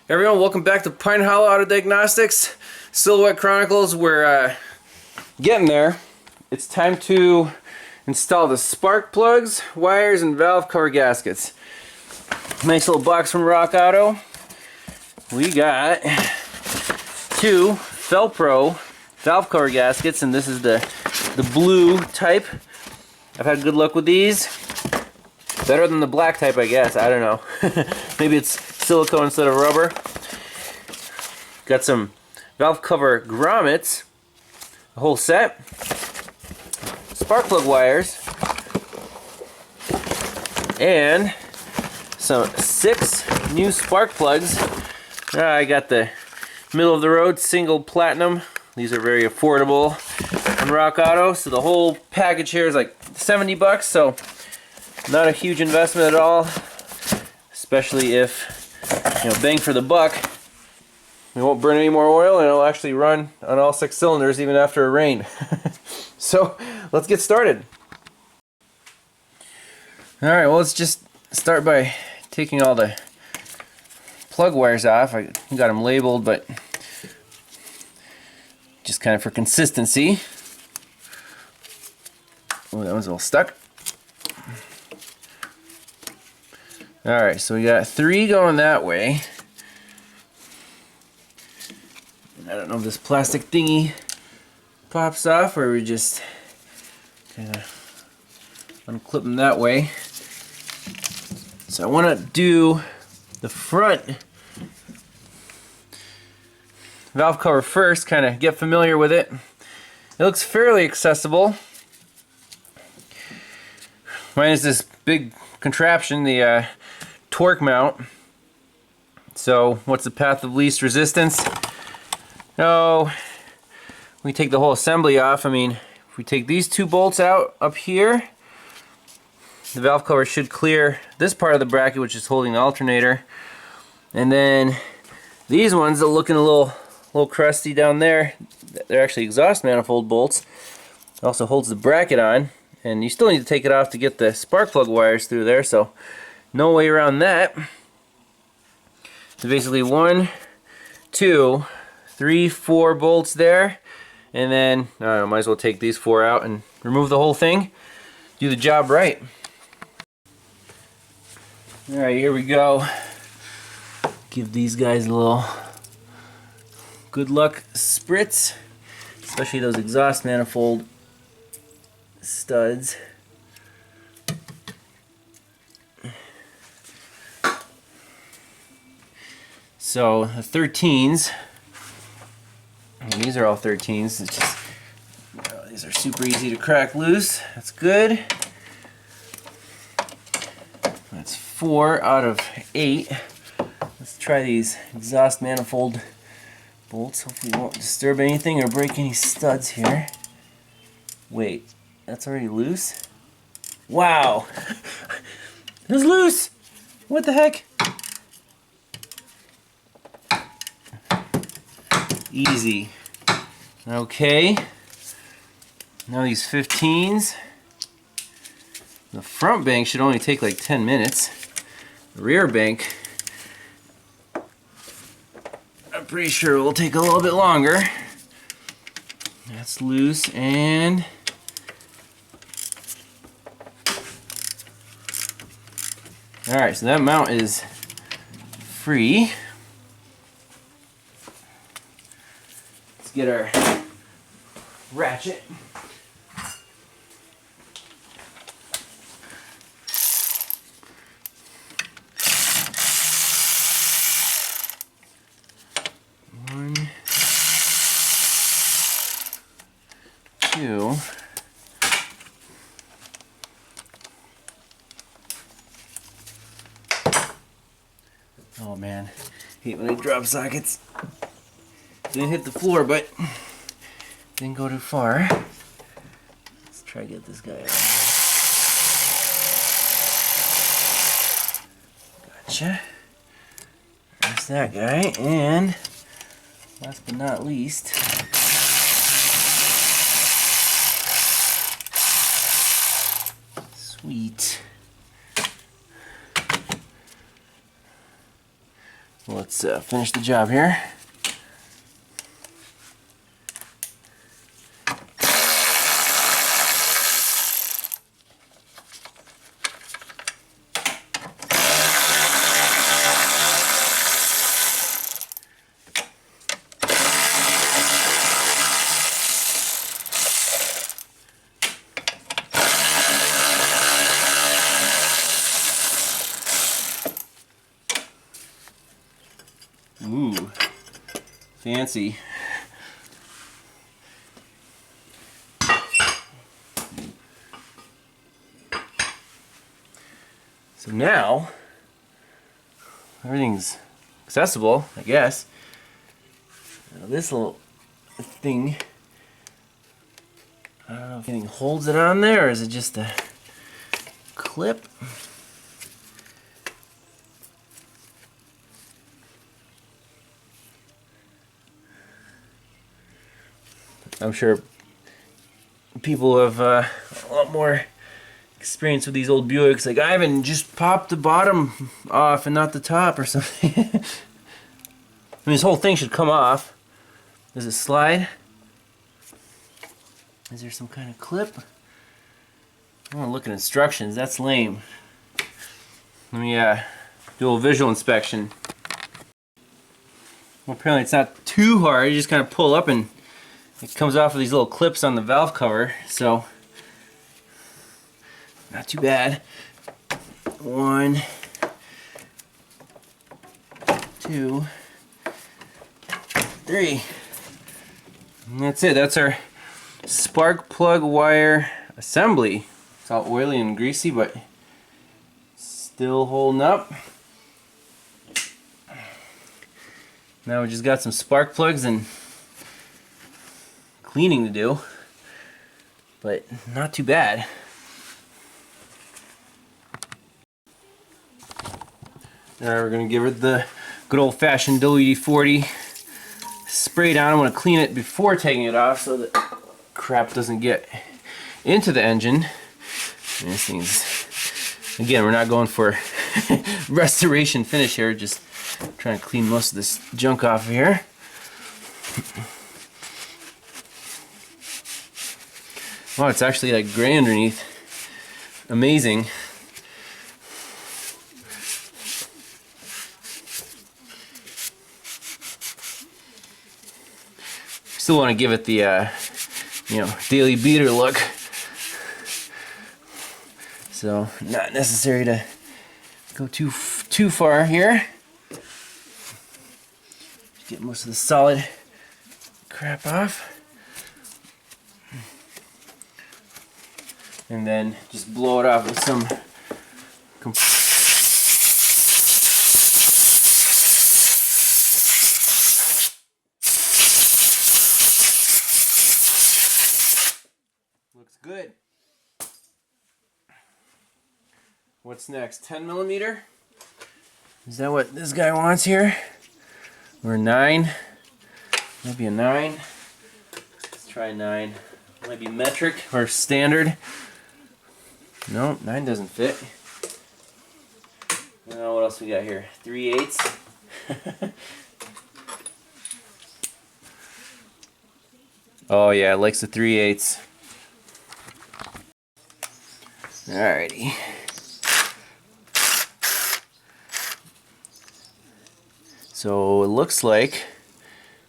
Everyone, welcome back to Pine Hollow Auto Diagnostics, Silhouette Chronicles. We're getting there. It's time to install the spark plugs, wires, and valve cover gaskets. Nice little box from Rock Auto. We got two Felpro valve cover gaskets, and this is the blue type. I've had good luck with these. Better than the black type, I guess. I don't know. Maybe it's silicone instead of rubber. Got some valve cover grommets, a whole set, spark plug wires, and some 6 new spark plugs. I got the middle of the road single platinum. These are very affordable on Rock Auto. So the whole package here is like 70 bucks. So not a huge investment at all, especially if, bang for the buck. We won't burn any more oil, and it'll actually run on all 6 cylinders even after a rain. So let's get started. Alright, well, let's just start by taking all the plug wires off. I got them labeled, but just kind of for consistency. Oh, that one's a little stuck. Alright, so we got 3 going that way. I don't know if this plastic thingy pops off or we just kind of unclip them that way. So I want to do the front valve cover first, kind of get familiar with it. It looks fairly accessible. Mine is this big contraption, the torque mount. So what's the path of least resistance? No, we take the whole assembly off. I mean, if we take these 2 bolts out up here, the valve cover should clear this part of the bracket, which is holding the alternator. And then these ones are looking a little crusty down there. They're actually exhaust manifold bolts. It also holds the bracket on, and you still need to take it off to get the spark plug wires through there, so no way around that. So basically 1, 2, 3, 4 bolts there, and then I don't know, might as well take these 4 out and remove the whole thing. Do the job right. Alright, here we go. Give these guys a little good luck spritz, especially those exhaust manifold studs. So the 13s, and these are all 13s. It's just, these are super easy to crack loose. That's good. That's 4 out of 8. Let's try these exhaust manifold bolts. Hopefully we won't disturb anything or break any studs here. Wait, that's already loose? Wow! It was loose! What the heck? Easy. Okay. Now these 15s. The front bank should only take like 10 minutes. The rear bank, I'm pretty sure it will take a little bit longer. That's loose, and alright, so that mount is free. Let's get our ratchet. One, 2. Oh man, hate when I drop sockets. Didn't hit the floor, but didn't go too far. Let's try to get this guy out. Gotcha. There's that guy, and last but not least, sweet. Let's finish the job here. Ooh, fancy. So now, everything's accessible, I guess. Now this little thing, I don't know if anything holds it on there, or is it just a clip? I'm sure people have a lot more experience with these old Buicks. Like, Ivan, just pop the bottom off and not the top or something. I mean, this whole thing should come off. Does it slide? Is there some kind of clip? I want to look at instructions. That's lame. Let me do a visual inspection. Well, apparently it's not too hard. You just kind of pull up and it comes off of these little clips on the valve cover, so not too bad. 1, 2, 3. And that's it. That's our spark plug wire assembly. It's all oily and greasy, but still holding up. Now we just got some spark plugs and cleaning to do, but not too bad. Alright, we're going to give it the good old-fashioned WD-40 spray down. I'm going to clean it before taking it off so that crap doesn't get into the engine. And this thing's, again, we're not going for restoration finish here, just trying to clean most of this junk off of here. Wow, it's actually like gray underneath. Amazing. Still want to give it the, daily beater look. So not necessary to go too far here. Get most of the solid crap off. And then just blow it off with some looks good. What's next? 10 millimeter? Is that what this guy wants here? Or 9? Maybe a 9. Let's try 9. Maybe metric or standard. No, 9 doesn't fit. Now what else we got here? 3/8. Oh yeah, it likes the 3/8. Alrighty. So it looks like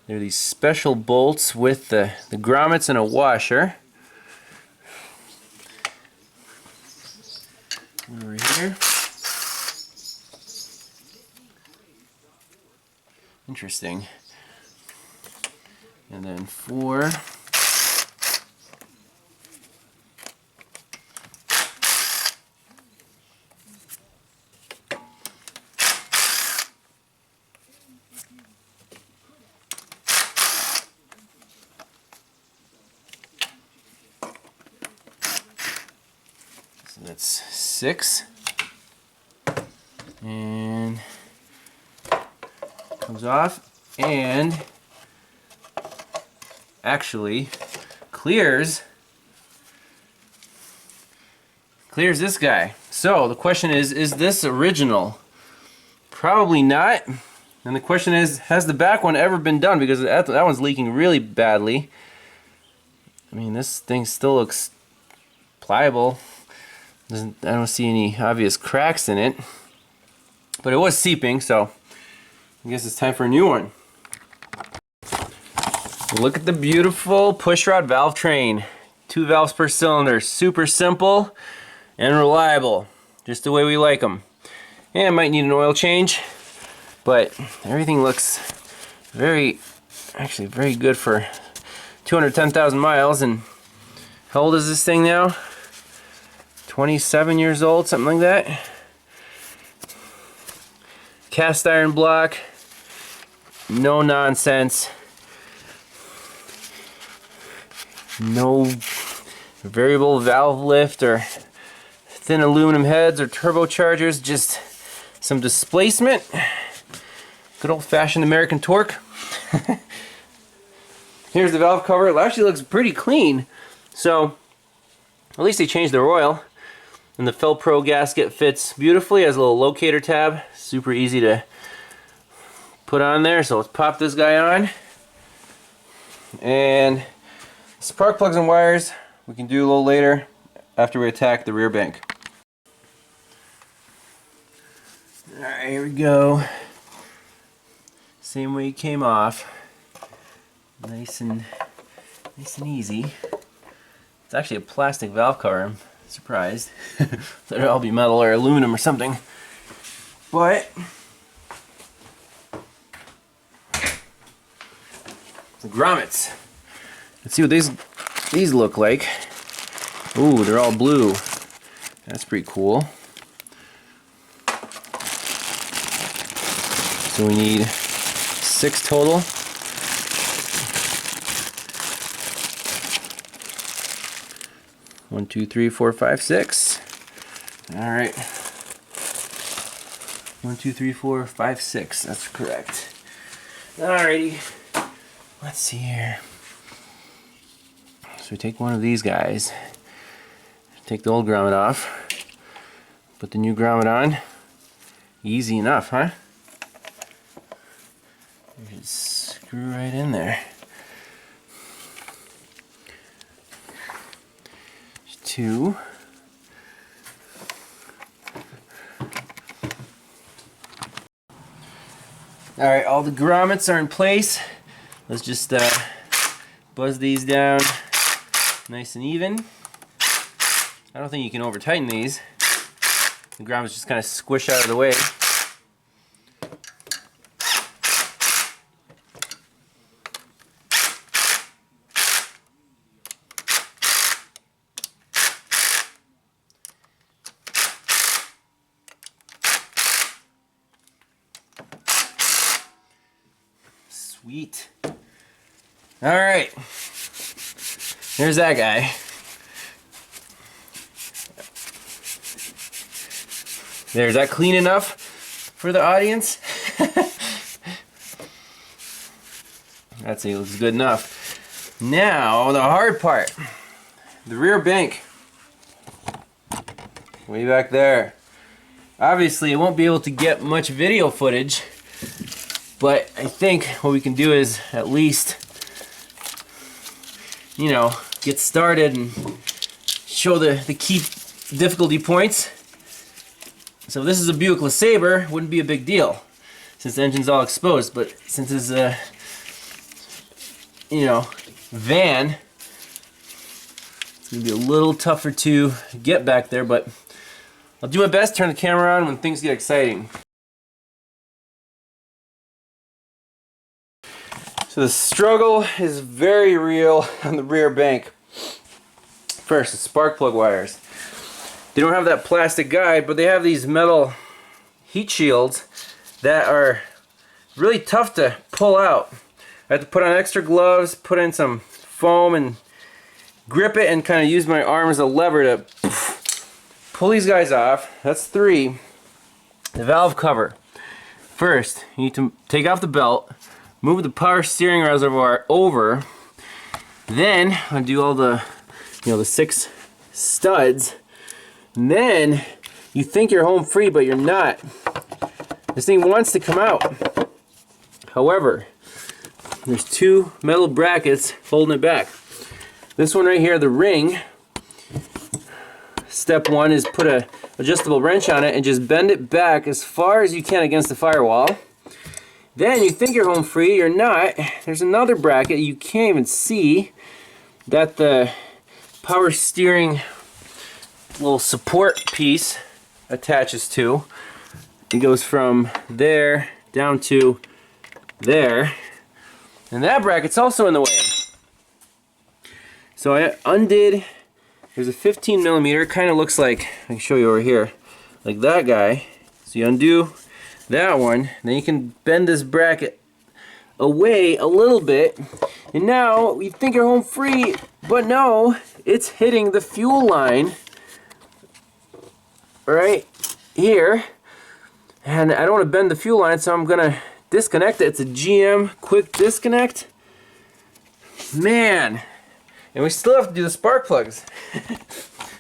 there are these special bolts with the grommets and a washer. Over here. Interesting. And then 4. So that's 6. And comes off and actually clears this guy. So the question is this original? Probably not. And the question is, has the back one ever been done? Because that one's leaking really badly. I mean, this thing still looks pliable. I don't see any obvious cracks in it. But it was seeping, so I guess it's time for a new one. Look at the beautiful pushrod valve train. 2 valves per cylinder. Super simple and reliable. Just the way we like them. And it might need an oil change, but everything looks actually very good for 210,000 miles. And how old is this thing now? 27 years old, something like that. Cast iron block, no nonsense, no variable valve lift or thin aluminum heads or turbochargers, just some displacement. Good old-fashioned American torque. Here's the valve cover. It actually looks pretty clean, so at least they changed their oil. And the Felpro gasket fits beautifully. Has a little locator tab. Super easy to put on there. So let's pop this guy on. And spark plugs and wires we can do a little later after we attack the rear bank. Alright, here we go. Same way it came off. Nice and easy. It's actually a plastic valve cover. I'm surprised. Thought it'd all be metal or aluminum or something. But the grommets. Let's see what these look like. Ooh, they're all blue. That's pretty cool. So we need 6 total. One, two, three, four, five, 6. All right. 1, 2, 3, 4, 5, 6. That's correct. Alrighty. Let's see here. So we take one of these guys. Take the old grommet off. Put the new grommet on. Easy enough, huh? Just screw right in there. 2. Alright, all the grommets are in place. Let's just buzz these down nice and even. I don't think you can over tighten these. The grommets just kind of squish out of the way. Sweet. All right. There's that guy. There's that clean enough for the audience? That's it, looks good enough. Now, the hard part. The rear bank. Way back there. Obviously, I won't be able to get much video footage, but I think what we can do is at least, you know, get started and show the key difficulty points. So if this is a Buick LeSabre, wouldn't be a big deal since the engine's all exposed, but since it's a, you know, van, it's gonna be a little tougher to get back there, but I'll do my best, turn the camera on when things get exciting. So the struggle is very real on the rear bank. First, the spark plug wires. They don't have that plastic guide, but they have these metal heat shields that are really tough to pull out. I have to put on extra gloves, put in some foam, and grip it and kind of use my arm as a lever to pull these guys off. That's 3. The valve cover. First, you need to take off the belt, move the power steering reservoir over, then undo all the, you know, the 6 studs. And then you think you're home free, but you're not. This thing wants to come out. However, there's two metal brackets holding it back. This one right here, the ring, step one is put a adjustable wrench on it and just bend it back as far as you can against the firewall. Then you think you're home free, you're not. There's another bracket you can't even see that the power steering little support piece attaches to. It goes from there down to there. And that bracket's also in the way. So I undid, there's a 15 millimeter, kind of looks like, I can show you over here, like that guy. So you undo that one, then you can bend this bracket away a little bit, and now you think you're home free, but no, it's hitting the fuel line right here, and I don't want to bend the fuel line, so I'm gonna disconnect it. It's a GM quick disconnect. Man, and we still have to do the spark plugs.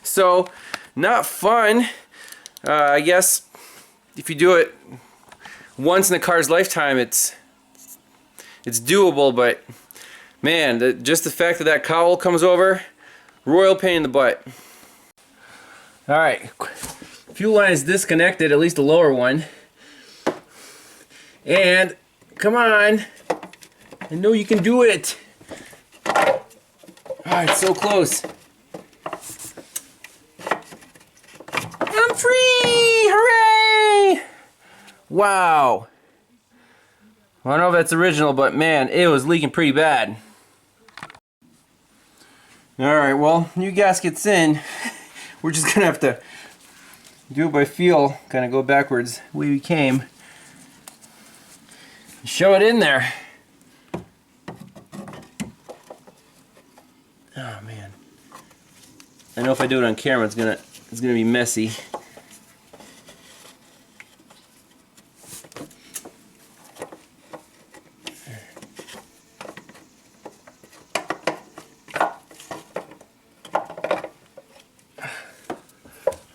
So, not fun. I guess if you do it once in a car's lifetime, it's doable, but man, just the fact that that cowl comes over, royal pain in the butt. Alright, fuel line is disconnected, at least the lower one. And, come on, I know you can do it. Oh, it's so close. I'm free! Hooray! Wow. I don't know if that's original, but man, it was leaking pretty bad. Alright, well, new gasket's in. We're just gonna have to do it by feel, kind of go backwards the way we came. Show it in there. Oh man. I know if I do it on camera it's gonna be messy.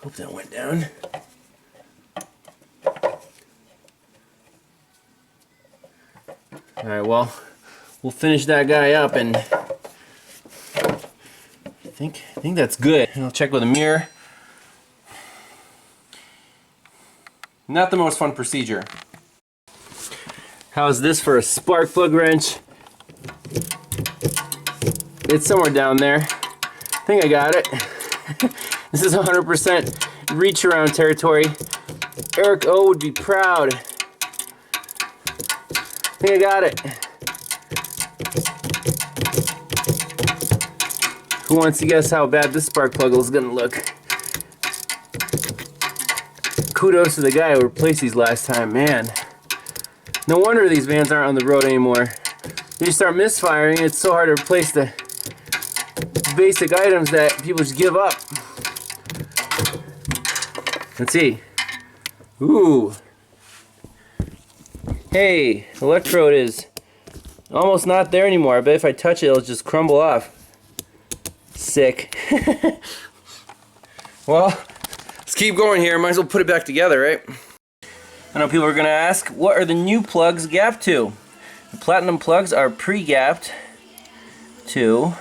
Hope that went down. Alright, well, we'll finish that guy up, and I think that's good. And I'll check with a mirror. Not the most fun procedure. How's this for a spark plug wrench? It's somewhere down there. I think I got it. This is 100% reach around territory. Eric O would be proud. I think I got it. Who wants to guess how bad this spark plug is gonna look? Kudos to the guy who replaced these last time, man. No wonder these vans aren't on the road anymore. You start misfiring, it's so hard to replace the basic items that people just give up. Let's see. Ooh. Hey, electrode is almost not there anymore. I bet if I touch it, it'll just crumble off. Sick. Well, let's keep going here. Might as well put it back together, right? I know people are gonna ask, what are the new plugs gapped to? The platinum plugs are pre-gapped to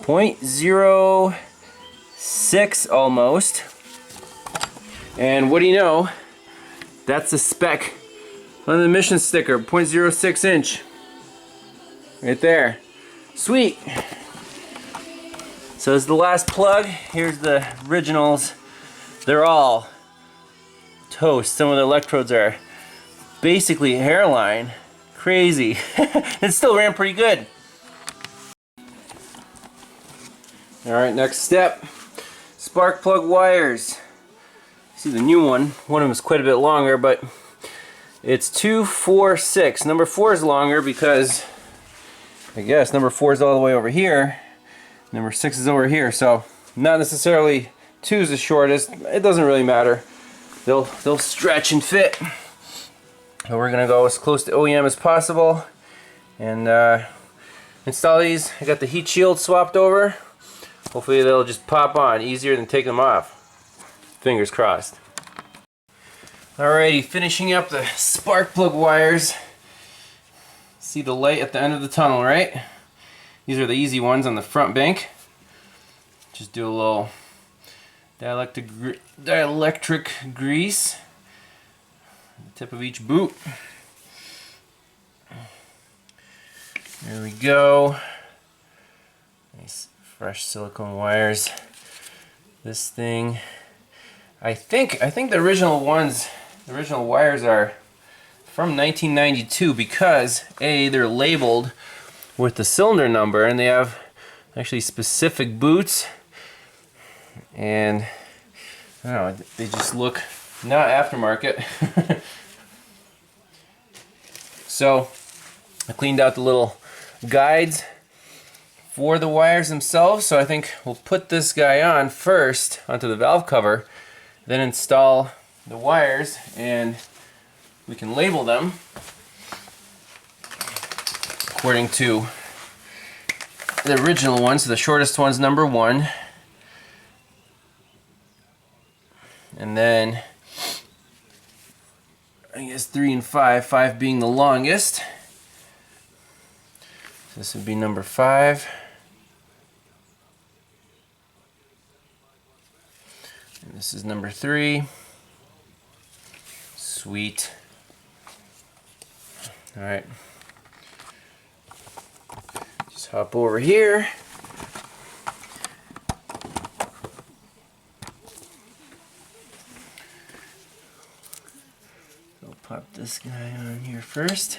0.06 almost. And what do you know? That's the spec on the emission sticker, 0.06 inch. Right there. Sweet. So this is the last plug. Here's the originals. They're all toast. Some of the electrodes are basically hairline. Crazy. It still ran pretty good. Alright, next step. Spark plug wires. See the new one. One of them is quite a bit longer, but it's 2, 4, 6. Number 4 is longer because I guess number 4 is all the way over here. Number 6 is over here, so not necessarily 2 is the shortest. It doesn't really matter. They'll stretch and fit. So we're gonna go as close to OEM as possible and install these. I got the heat shield swapped over. Hopefully they'll just pop on easier than taking them off. Fingers crossed. Alrighty, finishing up the spark plug wires. See the light at the end of the tunnel, right? These are the easy ones on the front bank. Just do a little dielectric grease on the tip of each boot. There we go. Nice fresh silicone wires. This thing, I think the original ones, the original wires are from 1992 because they're labeled with the cylinder number and they have actually specific boots, and I don't know, they just look not aftermarket. So I cleaned out the little guides for the wires themselves, so I think we'll put this guy on first onto the valve cover, then install the wires and we can label them according to the original one. So the shortest one's number 1, and then I guess 3 and 5 being the longest. This would be number 5. And this is number 3. Sweet. Alright. Just hop over here. I'll pop this guy on here first.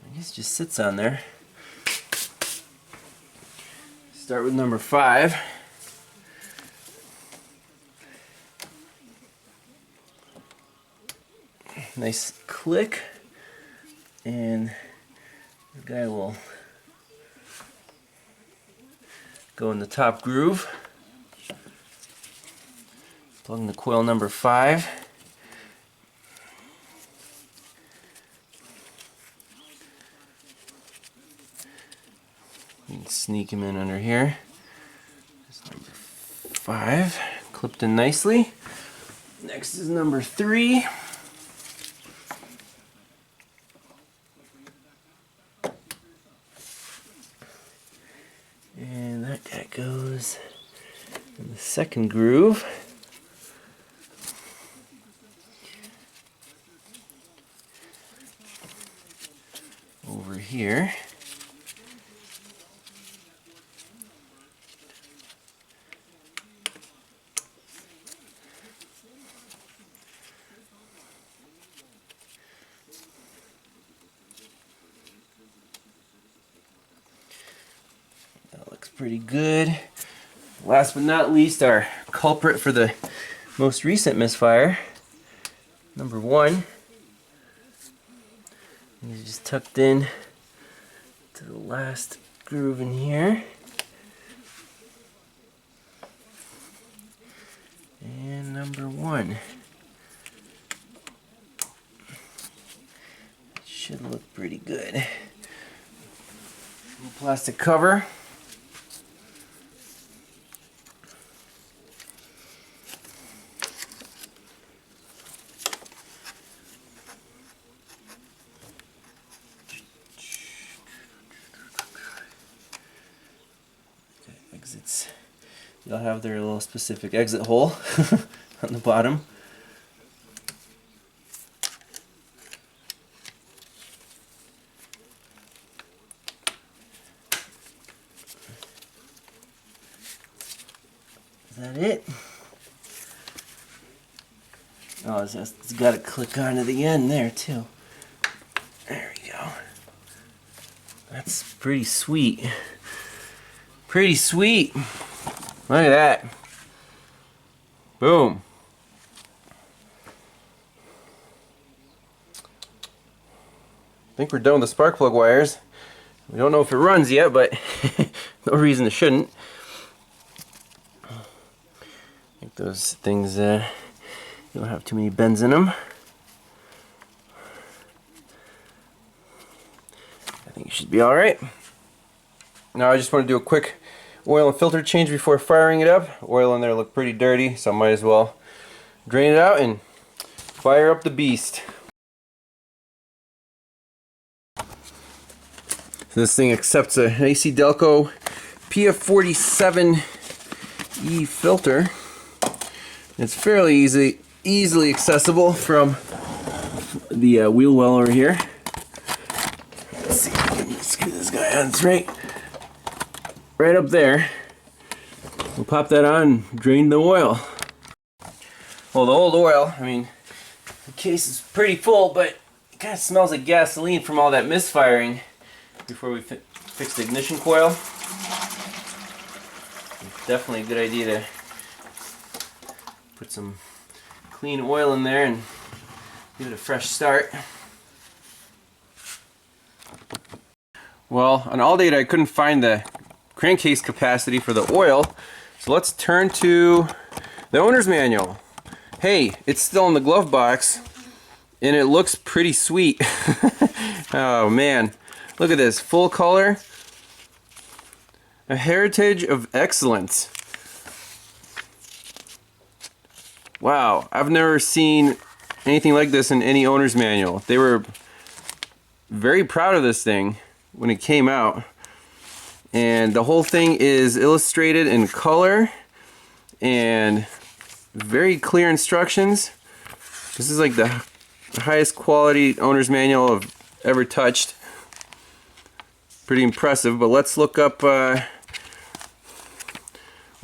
I guess it just sits on there. Start with number 5. Nice click, and the guy will go in the top groove. Plug in the coil number 5. You can sneak him in under here. That's number 5, clipped in nicely. Next is number 3. And that guy goes in the second groove. Over here. Pretty good. Last but not least, our culprit for the most recent misfire, number 1. He's just tucked in to the last groove in here. And number 1. Should look pretty good. Little plastic cover. Exits. They'll have their little specific exit hole on the bottom. Is that it? Oh, it's got to click onto the end there too. There we go. That's pretty sweet. Pretty sweet. Look at that. Boom. I think we're done with the spark plug wires. We don't know if it runs yet, but no reason it shouldn't. I think those things don't have too many bends in them. I think it should be alright. Now I just want to do a quick oil and filter change before firing it up. Oil in there looked pretty dirty, so I might as well drain it out and fire up the beast. So this thing accepts an AC Delco PF47E filter. It's fairly easily accessible from the wheel well over here. Let's see if I can screw this guy on. It's right up there. We'll pop that on and drain the oil. Well, the old oil, I mean, the case is pretty full, but it kind of smells like gasoline from all that misfiring before we fix the ignition coil. Definitely a good idea to put some clean oil in there and give it a fresh start. Well, on All Data I couldn't find the crankcase capacity for the oil, so let's turn to the owner's manual. Hey, it's still in the glove box and it looks pretty sweet. Oh man, look at this, full color, a heritage of excellence. Wow, I've never seen anything like this in any owner's manual. They were very proud of this thing when it came out. And the whole thing is illustrated in color and very clear instructions. This is like the highest quality owner's manual I've ever touched. Pretty impressive, but let's look up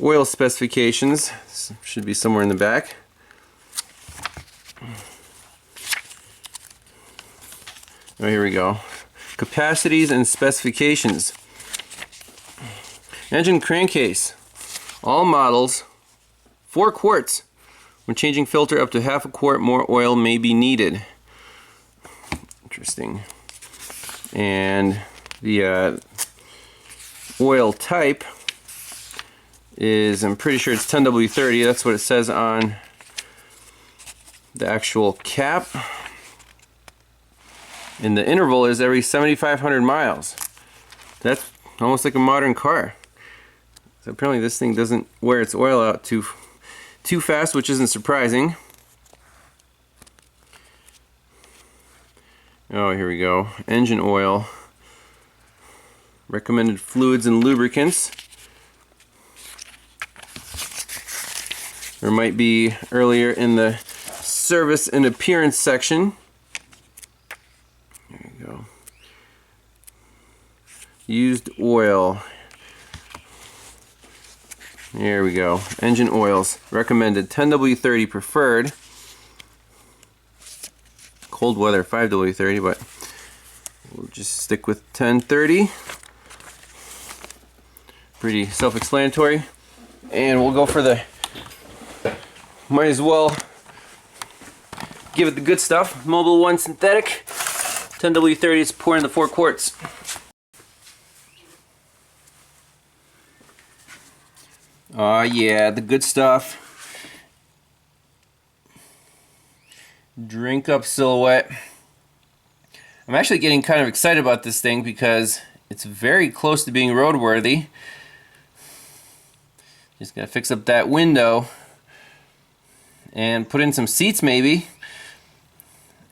oil specifications. This should be somewhere in the back. Oh, here we go. Capacities and specifications. Engine crankcase. All models, 4 quarts. When changing filter up to half a quart more oil may be needed. Interesting. And the oil type is, I'm pretty sure it's 10W30. That's what it says on the actual cap. And the interval is every 7,500 miles. That's almost like a modern car. So apparently this thing doesn't wear its oil out too fast, which isn't surprising. Oh, here we go. Engine oil. Recommended fluids and lubricants. There might be earlier in the service and appearance section. There you go. Used oil. There we go. Engine oils. Recommended 10W30 preferred. Cold weather 5W30, but we'll just stick with 1030. Pretty self-explanatory. And we'll go for the, might as well give it the good stuff. Mobil 1 synthetic. 10W30 is pouring the 4 quarts. Oh yeah, the good stuff. Drink up silhouette. I'm actually getting kind of excited about this thing because it's very close to being roadworthy. Just gotta fix up that window and put in some seats maybe.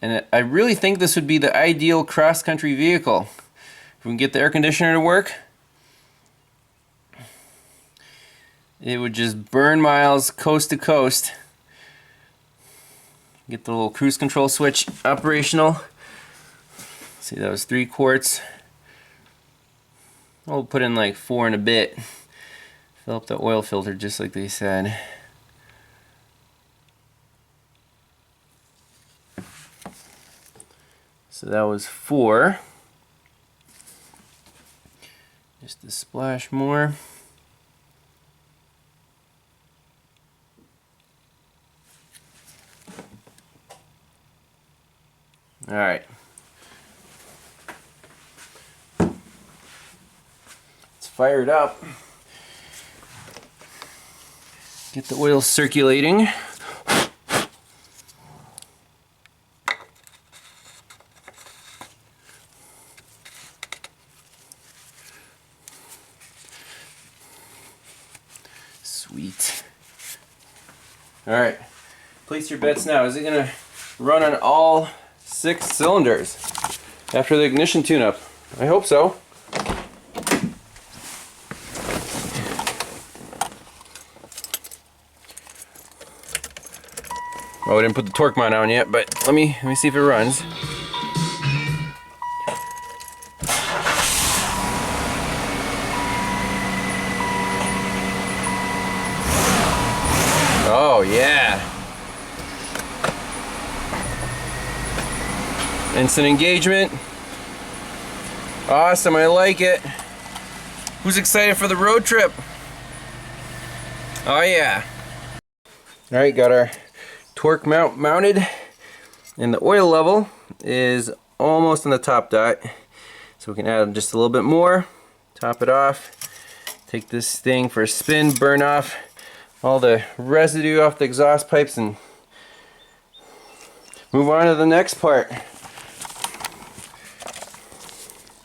And I really think this would be the ideal cross-country vehicle. If we can get the air conditioner to work, it would just burn miles coast to coast. Get the little cruise control switch operational. See, that was 3 quarts. We'll put in like 4 and a bit. Fill up the oil filter just like they said. So that was 4. Just a splash more. All right. Let's fire it up. Get the oil circulating. Sweet. All right. Place your bets now. Is it gonna run on all 6 cylinders after the ignition tune-up. I hope so. Oh, I didn't put the torque mount on yet, but let me see if it runs. Oh yeah. Instant engagement. Awesome, I like it. Who's excited for the road trip? Oh yeah. Alright, got our torque mount mounted, and the oil level is almost on the top dot. So we can add just a little bit more, top it off, take this thing for a spin, burn off all the residue off the exhaust pipes, and move on to the next part.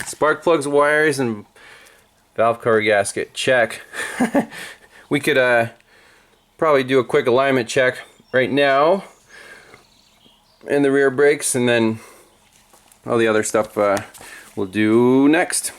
Spark plugs, wires, and valve cover gasket. Check. We could probably do a quick alignment check right now, and the rear brakes, and then all the other stuff we'll do next.